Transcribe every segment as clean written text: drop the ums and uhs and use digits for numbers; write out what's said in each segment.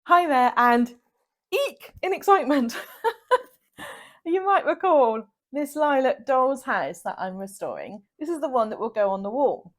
Hi there, and eek in excitement. You might recall this lilac doll's house that I'm restoring. This is the one that will go on the wall.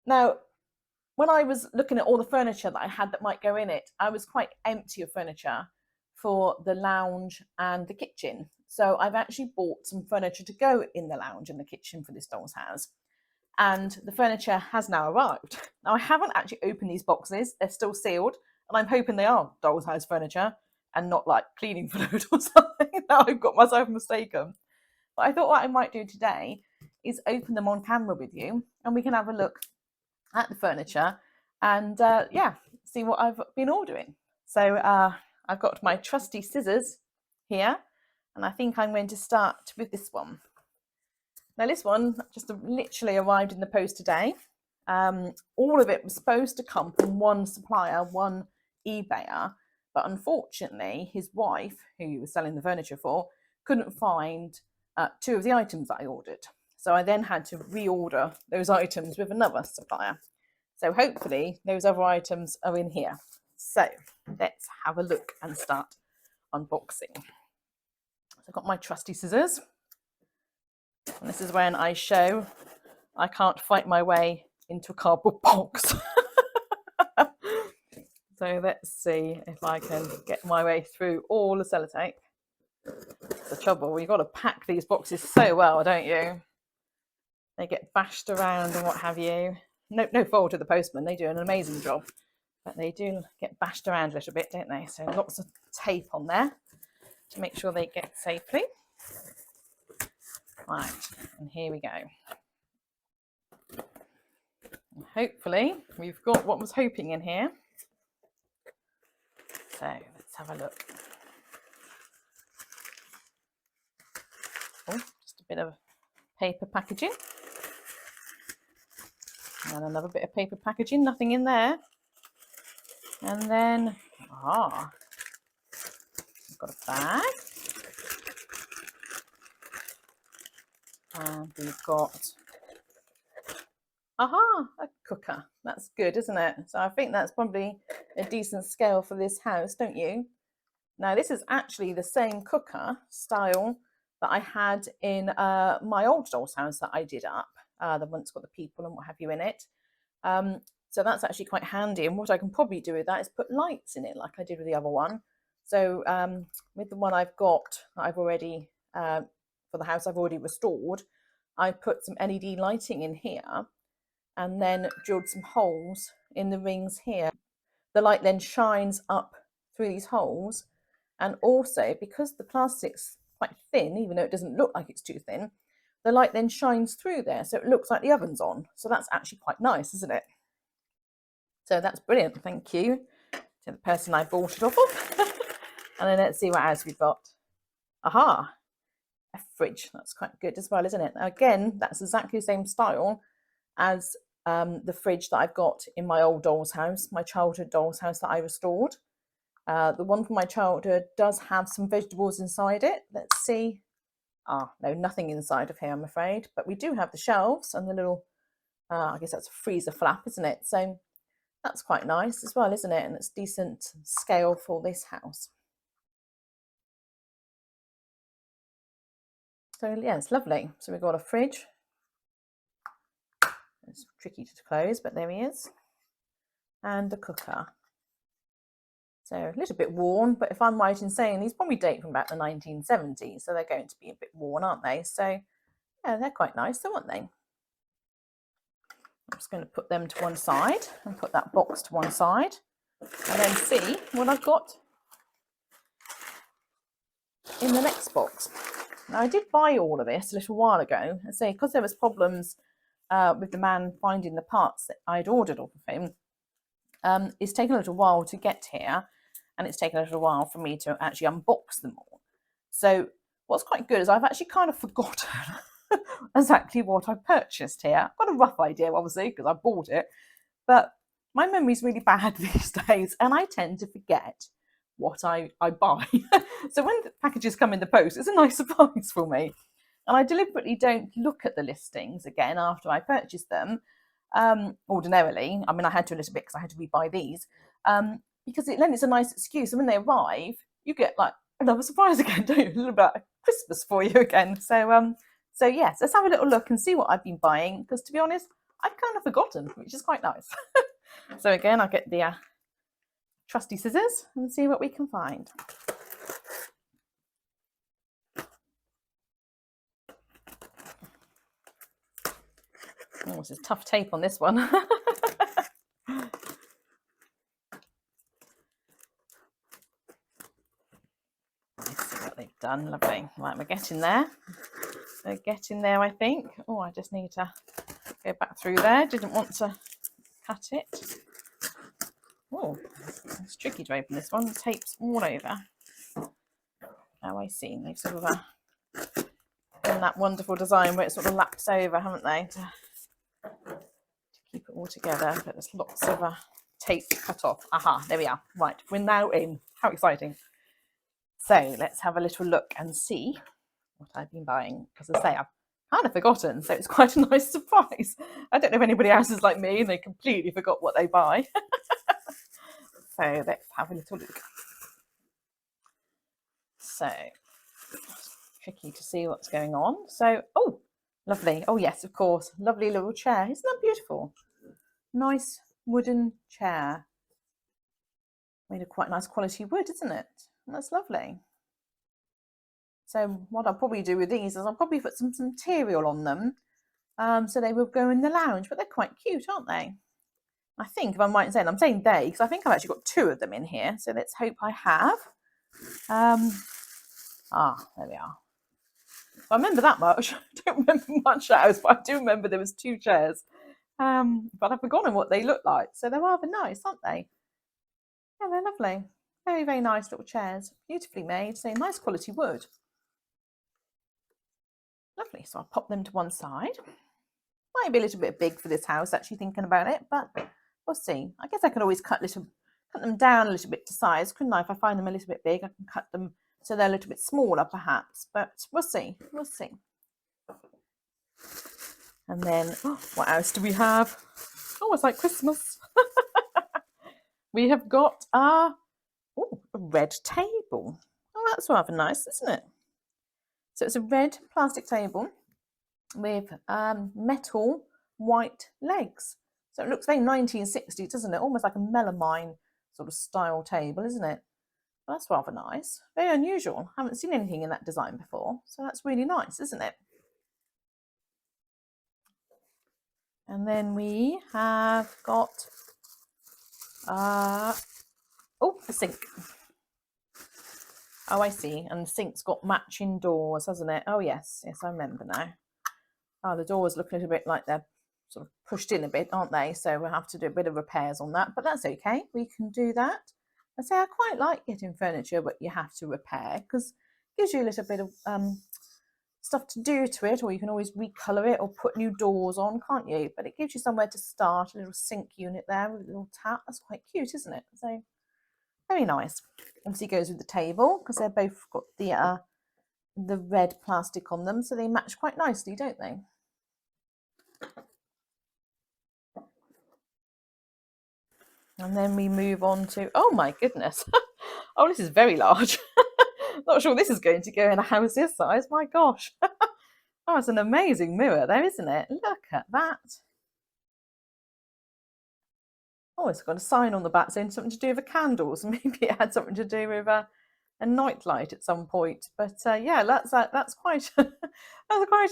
Now, when I was looking at all the furniture that I had that might go in it, I was quite empty of furniture for the lounge and the kitchen. So I've actually bought some furniture to go in the lounge and the kitchen for this doll's house. And the furniture has now arrived. Now, I haven't actually opened these boxes, they're still sealed, and I'm hoping they are doll's house furniture and not like cleaning fluid or something that I've got myself mistaken. But I thought what I might do today is open them on camera with you and we can have a look at the furniture and yeah, see what I've been ordering. So I've got my trusty scissors here, and I think I'm going to start with this one. Now this one just literally arrived in the post today. All of it was supposed to come from one supplier, one eBayer, but unfortunately his wife, who he was selling the furniture for, couldn't find two of the items that I ordered. So I then had to reorder those items with another supplier. So hopefully those other items are in here. So let's have a look and start unboxing. So I've got my trusty scissors. And this is when I show I can't fight my way into a cardboard box. So let's see if I can get my way through all the sellotape. It's the trouble, you've got to pack these boxes so well, don't you? They get bashed around and what have you. No fault to the postman, they do an amazing job. But they do get bashed around a little bit, don't they? So lots of tape on there to make sure they get safely. Right, and here we go. And hopefully we've got what I was hoping in here. So let's have a look. Oh, just a bit of paper packaging. And another bit of paper packaging, nothing in there. And then, I've got a bag. And we've got, a cooker. That's good, isn't it? So I think that's probably a decent scale for this house, don't you? Now, this is actually the same cooker style that I had in my old doll's house that I did up, the one that's got the people and what have you in it. So that's actually quite handy. And what I can probably do with that is put lights in it like I did with the other one. So with the one I've got that I've already, for the house I've already restored, I put some LED lighting in here and then drilled some holes in the rings here. The light then shines up through these holes. And also, because the plastic's quite thin, even though it doesn't look like it's too thin, the light then shines through there, so it looks like the oven's on. So that's actually quite nice, isn't it? So that's brilliant, thank you to the person I bought it off of. And then let's see what else we've got. A fridge. That's quite good as well, isn't it? Now, again, that's exactly the same style as the fridge that I've got in my old doll's house, my childhood doll's house that I restored. The one from my childhood does have some vegetables inside it. Let's see. No, nothing inside of here, I'm afraid. But we do have the shelves and the little, I guess that's a freezer flap, isn't it? So that's quite nice as well, isn't it? And it's decent scale for this house. So yeah, it's lovely. So we've got a fridge. It's tricky to close, but there he is. And a cooker. So a little bit worn, but if I'm right in saying these probably date from about the 1970s, so they're going to be a bit worn, aren't they? So yeah, they're quite nice, though, aren't they? I'm just going to put them to one side and put that box to one side and then see what I've got in the next box. Now, I did buy all of this a little while ago, and say because there was problems with the man finding the parts that I'd ordered off of him. It's taken a little while to get here, and it's taken a little while for me to actually unbox them all. So what's quite good is I've actually kind of forgotten exactly what I purchased here. I've got a rough idea, obviously, because I bought it, but my memory's really bad these days, and I tend to forget what I buy. So when the packages come in the post, it's a nice surprise for me. And I deliberately don't look at the listings again after I purchase them. Ordinarily, I mean, I had to a little bit because I had to rebuy these. because then it's a nice excuse. And when they arrive, you get like another surprise again, don't you? A little bit of Christmas for you again. So yes, let's have a little look and see what I've been buying. Because to be honest, I've kind of forgotten, which is quite nice. So again, I'll get the trusty scissors and see what we can find. Oh, this is tough tape on this one. Let's see what they've done. Lovely. Right, we're getting there. We're getting there, I think. Oh, I just need to go back through there. Didn't want to cut it. Oh, it's tricky to open this one. The tape's all over. Oh, I see. They've sort of done that wonderful design where it sort of laps over, haven't they? To keep it all together. But there's lots of tape cut off. Aha, there we are. Right, we're now in. How exciting. So let's have a little look and see what I've been buying. As I say, I've kind of forgotten, so it's quite a nice surprise. I don't know if anybody else is like me and they completely forgot what they buy. So let's have a little look. So it's tricky to see what's going on. So, oh, lovely. Oh yes, of course. Lovely little chair. Isn't that beautiful? Nice wooden chair. Made of quite nice quality wood, isn't it? That's lovely. So what I'll probably do with these is I'll probably put some material on them, so they will go in the lounge, but they're quite cute, aren't they? I think, if I'm right in saying, I'm saying they, because I think I've actually got 2 of them in here, so let's hope I have. There we are. So I remember that much. I don't remember much else, but I do remember there was 2 chairs. But I've forgotten what they look like, so they're rather nice, aren't they? Yeah, they're lovely. Very, very nice little chairs. Beautifully made, so nice quality wood. Lovely, so I'll pop them to one side. Might be a little bit big for this house, actually, thinking about it, but we'll see. I guess I could always cut them down a little bit to size, couldn't I? If I find them a little bit big, I can cut them so they're a little bit smaller, perhaps. But we'll see. We'll see. And then, what else do we have? Oh, it's like Christmas. We have got a red table. Oh, that's rather nice, isn't it? So it's a red plastic table with metal white legs. So it looks very 1960s, doesn't it? Almost like a melamine sort of style table, isn't it? Well, that's rather nice. Very unusual. I haven't seen anything in that design before. So that's really nice, isn't it? And then we have got a sink. Oh, I see. And the sink's got matching doors, hasn't it? Oh, yes. Yes, I remember now. Oh, the doors look a little bit like they're sort of pushed in a bit, aren't they? So we'll have to do a bit of repairs on that, but that's okay. We can do that. I say I quite like getting furniture, but you have to repair because it gives you a little bit of stuff to do to it, or you can always recolour it or put new doors on, can't you? But it gives you somewhere to start, a little sink unit there with a little tap. That's quite cute, isn't it? So very nice. Obviously goes with the table because they're both got the red plastic on them, so they match quite nicely, don't they? And then we move on to, oh my goodness. Oh, this is very large. Not sure this is going to go in a house this size. My gosh. Oh, it's an amazing mirror there, isn't it? Look at that. Oh, it's got a sign on the back saying something to do with candles. Maybe it had something to do with a night light at some point. But yeah, that's quite that's quite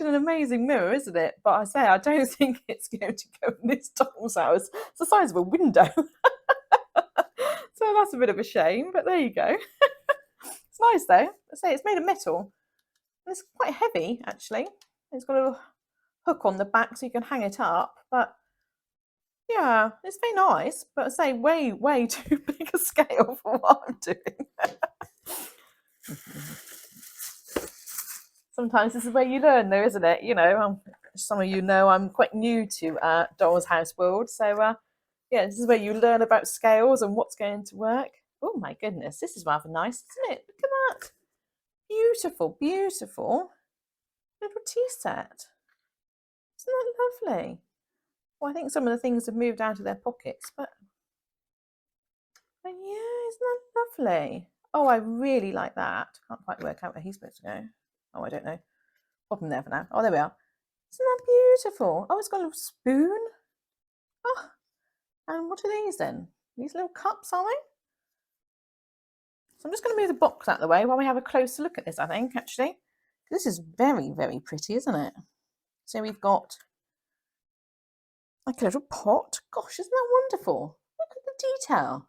an amazing mirror, isn't it? But I say I don't think it's going to go in this doll's house. It's the size of a window. So that's a bit of a shame, but there you go. It's nice though. I say it's made of metal. It's quite heavy actually. It's got a little hook on the back so you can hang it up. But yeah, it's very nice. But I say way, way too big a scale for what I'm doing. Sometimes this is where you learn though, isn't it? You know, some of you know I'm quite new to Doll's House world. So yeah, this is where you learn about scales and what's going to work. Oh my goodness, this is rather nice, isn't it? Look at that. Beautiful, beautiful little tea set. Isn't that lovely? Well, I think some of the things have moved out of their pockets, but But yeah, isn't that lovely? Oh, I really like that. Can't quite work out where he's supposed to go. Oh, I don't know. Pop him there for now. Oh, there we are. Isn't that beautiful? Oh, it's got a little spoon. Oh, and what are these then? These little cups, are they? So I'm just going to move the box out of the way while we have a closer look at this, I think, actually. This is very, very pretty, isn't it? So we've got like a little pot. Gosh, isn't that wonderful? Look at the detail.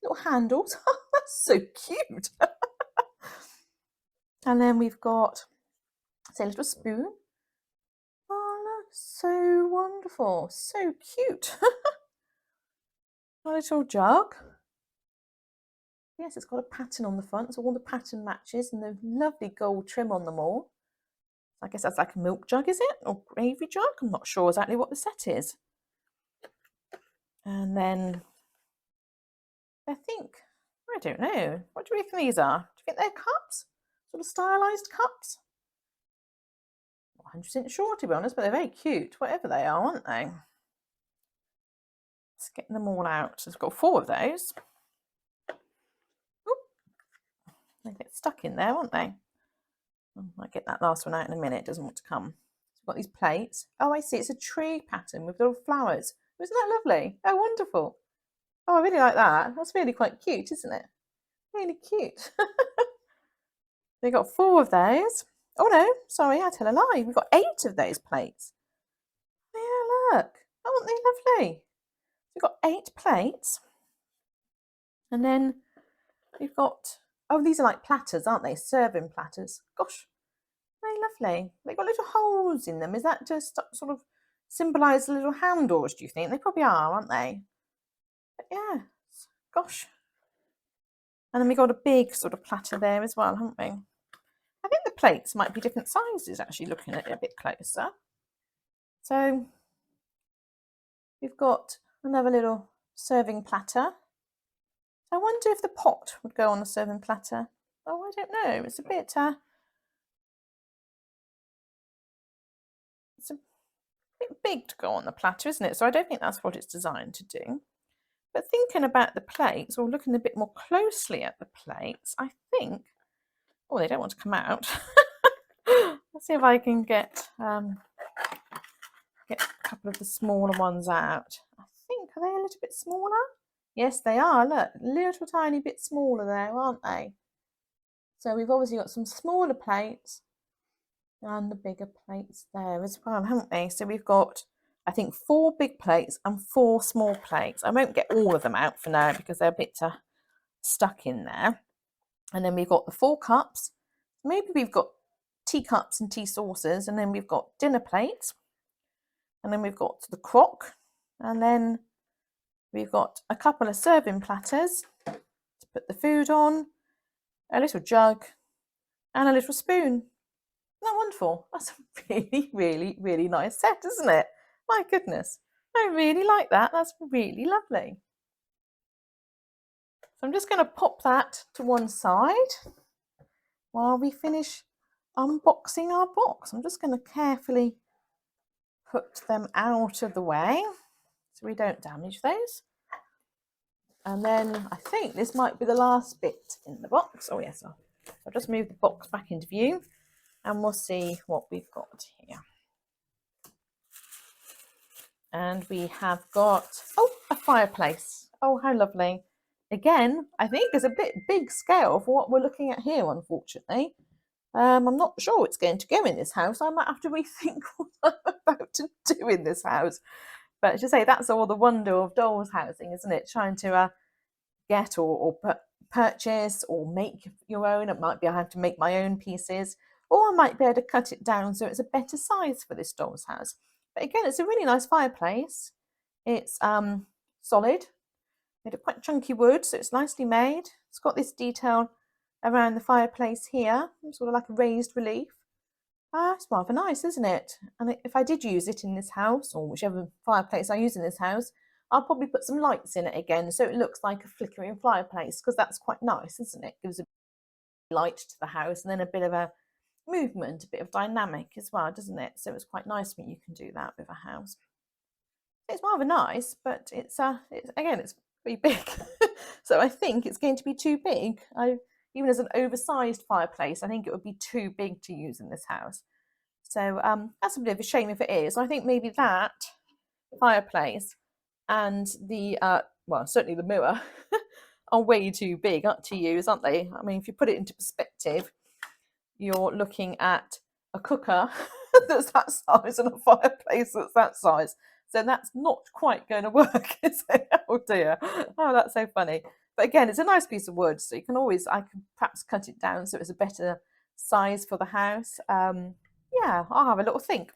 Little handles. That's so cute. And then we've got, say, a little spoon. Oh, look, so wonderful. So cute. A little jug. Yes, it's got a pattern on the front, so all the pattern matches and the lovely gold trim on them all. I guess that's like a milk jug, is it? Or gravy jug? I'm not sure exactly what the set is. And then I think, I don't know, what do you reckon these are? Do you think they're cups? Sort of stylised cups? Not 100% sure, to be honest, but they're very cute, whatever they are, aren't they? Let's get them all out. So we've got 4 of those. Oop. They get stuck in there, won't they? I might get that last one out in a minute. It doesn't want to come. So we've got these plates. Oh, I see. It's a tree pattern with little flowers. Isn't that lovely? Oh, wonderful. Oh, I really like that. That's really quite cute, isn't it? Really cute. We've got 4 of those. Oh, no. Sorry, I tell a lie. We've got 8 of those plates. Yeah, look. Aren't they lovely? We've got 8 plates. And then we've got... Oh, these are like platters, aren't they? Serving platters. Gosh. Very lovely. They've got little holes in them. Is that just sort of symbolise little handles, do you think? They probably are, aren't they? But yeah, gosh. And then we've got a big sort of platter there as well, haven't we? I think the plates might be different sizes, actually, looking at it a bit closer. So we've got another little serving platter. I wonder if the pot would go on a serving platter. Oh, I don't know. It's a bit... it's a bit big to go on the platter, isn't it? So I don't think that's what it's designed to do. But thinking about the plates, or looking a bit more closely at the plates, I think... Oh, they don't want to come out. Let's see if I can get a couple of the smaller ones out. I think, are they a little bit smaller? Yes, they are. Look, little tiny bit smaller there, aren't they? So we've obviously got some smaller plates and the bigger plates there as well, haven't we? So we've got, I think, 4 big plates and 4 small plates. I won't get all of them out for now because they're a bit stuck in there. And then we've got the 4 cups. Maybe we've got teacups and tea saucers, and then we've got dinner plates, and then we've got the crock, and then we've got a couple of serving platters to put the food on, a little jug, and a little spoon. Isn't that wonderful? That's a really, really, really nice set, isn't it? My goodness, I really like that. That's really lovely. So I'm just going to pop that to one side while we finish unboxing our box. I'm just going to carefully put them out of the way so we don't damage those. And then I think this might be the last bit in the box. Oh yes, I'll just move the box back into view and we'll see what we've got here. And we have got, oh, a fireplace. Oh, how lovely. Again, I think it's a bit big scale for what we're looking at here, unfortunately. I'm not sure it's going to go in this house. I might have to rethink what I'm about to do in this house. But as you say, that's all the wonder of dolls housing, isn't it? Trying to get or purchase or make your own. It might be I have to make my own pieces, or I might be able to cut it down so it's a better size for this doll's house. But again, it's a really nice fireplace. It's solid, made of quite chunky wood, so it's nicely made. It's got this detail around the fireplace here, sort of like a raised relief. It's rather nice, isn't it? And if I did use it in this house, or whichever fireplace I use in this house, I'll probably put some lights in it again so it looks like a flickering fireplace, because that's quite nice, isn't it? Gives a light to the house and then a bit of a movement, a bit of dynamic as well, doesn't it? So it's quite nice when you can do that with a house. It's rather nice, but it's again, it's pretty big. So I think it's going to be too big. Even as an oversized fireplace, I think it would be too big to use in this house. So that's a bit of a shame if it is. I think maybe that fireplace and the well, certainly the mirror are way too big up to use, aren't they? I mean, if you put it into perspective, you're looking at a cooker that's that size and a fireplace that's that size. So that's not quite going to work, is it? Oh dear. Oh, that's so funny. But again, it's a nice piece of wood, so you can always, I can perhaps cut it down so it's a better size for the house. Yeah, I'll have a little think.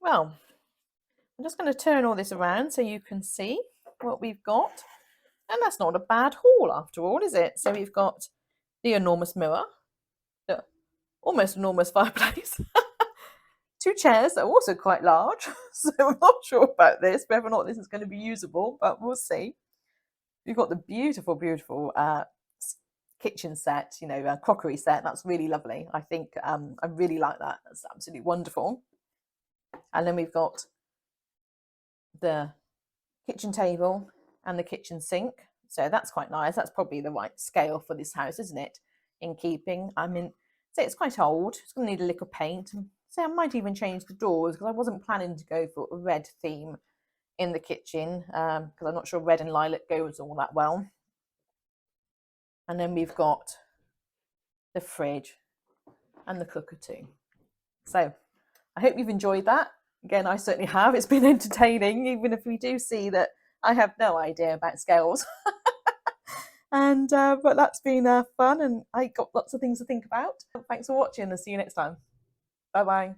Well, I'm just going to turn all this around so you can see what we've got. And that's not a bad haul after all, is it? So we've got the enormous mirror, the almost enormous fireplace, two chairs that are also quite large. So I'm not sure about this, whether or not this is going to be usable, but we'll see. We've got the beautiful, beautiful kitchen set, you know, crockery set. That's really lovely. I think I really like that. That's absolutely wonderful. And then we've got the kitchen table and the kitchen sink. So that's quite nice. That's probably the right scale for this house, isn't it? In keeping. I mean, so it's quite old. It's going to need a lick of paint. So I might even change the doors because I wasn't planning to go for a red theme in the kitchen because I'm not sure red and lilac goes all that well. And then we've got the fridge and the cooker too. So I hope you've enjoyed that. Again, I certainly have. It's been entertaining, even if we do see that I have no idea about scales. And but that's been fun, and I got lots of things to think about. Thanks for watching, and see you next time. Bye bye.